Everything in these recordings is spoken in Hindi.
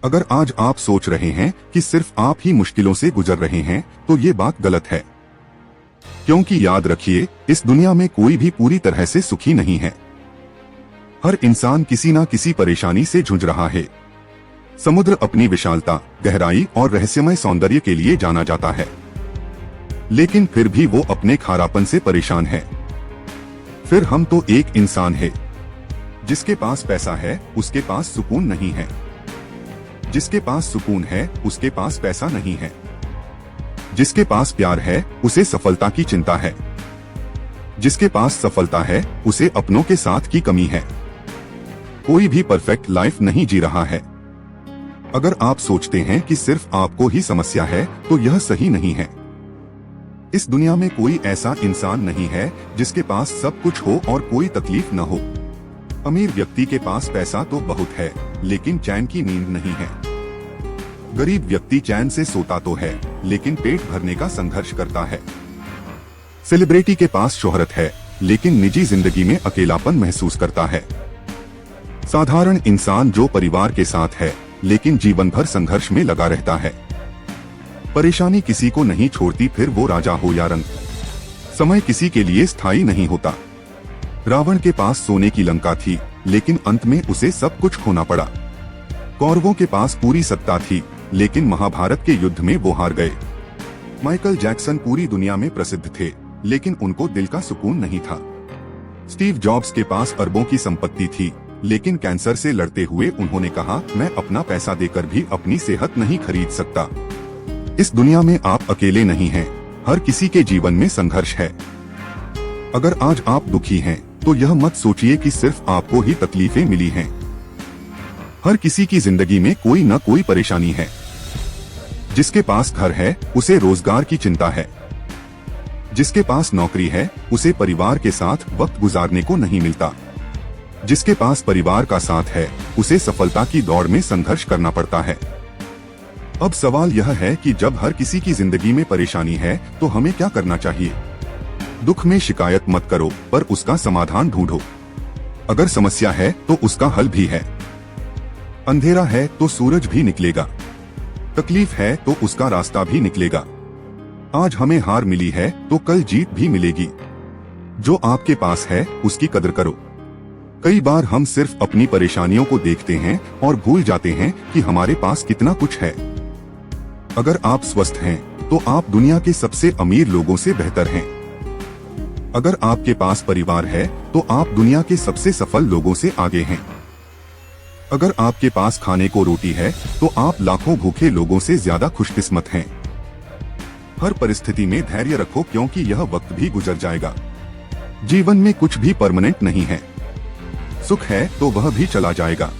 अगर आज आप सोच रहे हैं कि सिर्फ आप ही मुश्किलों से गुजर रहे हैं, तो ये बात गलत है। क्योंकि याद रखिए, इस दुनिया में कोई भी पूरी तरह से सुखी नहीं है। हर इंसान किसी ना किसी परेशानी से जूझ रहा है। समुद्र अपनी विशालता, गहराई और रहस्यमय सौंदर्य के लिए जाना जाता है, लेकिन फिर भी वो अपने खारापन से परेशान है। फिर हम तो एक इंसान है। जिसके पास पैसा है, उसके पास सुकून नहीं है। जिसके पास सुकून है, उसके पास पैसा नहीं है। जिसके पास प्यार है, उसे सफलता की चिंता है। जिसके पास सफलता है, उसे अपनों के साथ की कमी है। कोई भी परफेक्ट लाइफ नहीं जी रहा है। अगर आप सोचते हैं कि सिर्फ आपको ही समस्या है, तो यह सही नहीं है। इस दुनिया में कोई ऐसा इंसान नहीं है जिसके पास सब कुछ हो और कोई तकलीफ न हो। अमीर व्यक्ति के पास पैसा तो बहुत है, लेकिन चैन की नींद नहीं है। गरीब व्यक्ति चैन से सोता तो है, लेकिन पेट भरने का संघर्ष करता है। सेलिब्रिटी के पास शोहरत है, लेकिन निजी जिंदगी में अकेलापन महसूस करता है। साधारण इंसान जो परिवार के साथ है, लेकिन जीवन भर संघर्ष में लगा रहता है। परेशानी किसी को नहीं छोड़ती, फिर वो राजा हो या रंक। समय किसी के लिए स्थायी नहीं होता। रावण के पास सोने की लंका थी, लेकिन अंत में उसे सब कुछ खोना पड़ा। कौरवों के पास पूरी सत्ता थी, लेकिन महाभारत के युद्ध में वो हार गए। माइकल जैक्सन पूरी दुनिया में प्रसिद्ध थे, लेकिन उनको दिल का सुकून नहीं था। स्टीव जॉब्स के पास अरबों की संपत्ति थी, लेकिन कैंसर से लड़ते हुए उन्होंने कहा, मैं अपना पैसा देकर भी अपनी सेहत नहीं खरीद सकता। इस दुनिया में आप अकेले नहीं हैं, हर किसी के जीवन में संघर्ष है। अगर आज आप दुखी हैं, तो यह मत सोचिए कि सिर्फ आपको ही तकलीफें मिली हैं। हर किसी की जिंदगी में कोई न कोई परेशानी है। जिसके पास घर है, उसे रोजगार की चिंता है। जिसके पास नौकरी है, उसे परिवार के साथ वक्त गुजारने को नहीं मिलता। जिसके पास परिवार का साथ है, उसे सफलता की दौड़ में संघर्ष करना पड़ता है। अब सवाल यह है कि जब हर किसी की जिंदगी में परेशानी है, तो हमें क्या करना चाहिए? दुख में शिकायत मत करो, पर उसका समाधान ढूंढो। अगर समस्या है, तो उसका हल भी है। अंधेरा है तो सूरज भी निकलेगा। तकलीफ है तो उसका रास्ता भी निकलेगा। आज हमें हार मिली है, तो कल जीत भी मिलेगी। जो आपके पास है, उसकी कदर करो। कई बार हम सिर्फ अपनी परेशानियों को देखते हैं और भूल जाते हैं कि हमारे पास कितना कुछ है। अगर आप स्वस्थ हैं, तो आप दुनिया के सबसे अमीर लोगों से बेहतर हैं। अगर आपके पास परिवार है, तो आप दुनिया के सबसे सफल लोगों से आगे हैं। अगर आपके पास खाने को रोटी है, तो आप लाखों भूखे लोगों से ज्यादा खुशकिस्मत हैं। हर परिस्थिति में धैर्य रखो, क्योंकि यह वक्त भी गुजर जाएगा। जीवन में कुछ भी परमानेंट नहीं है। सुख है तो वह भी चला जाएगा।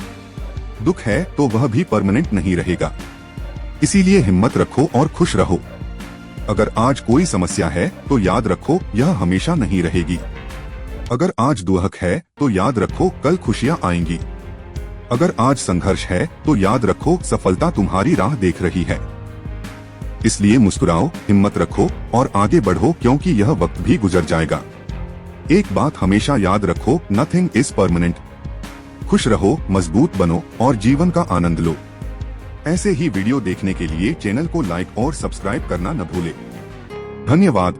दुख है तो वह भी परमानेंट नहीं रहेगा। इसीलिए हिम्मत रखो और खुश रहो। अगर आज कोई समस्या है, तो याद रखो यह हमेशा नहीं रहेगी। अगर आज दुख है, तो याद रखो कल खुशियां आएंगी। अगर आज संघर्ष है, तो याद रखो सफलता तुम्हारी राह देख रही है। इसलिए मुस्कुराओ, हिम्मत रखो और आगे बढ़ो, क्योंकि यह वक्त भी गुजर जाएगा। एक बात हमेशा याद रखो, नथिंग इज परमानेंट। खुश रहो, मजबूत बनो और जीवन का आनंद लो। ऐसे ही वीडियो देखने के लिए चैनल को लाइक और सब्सक्राइब करना न भूलें। धन्यवाद।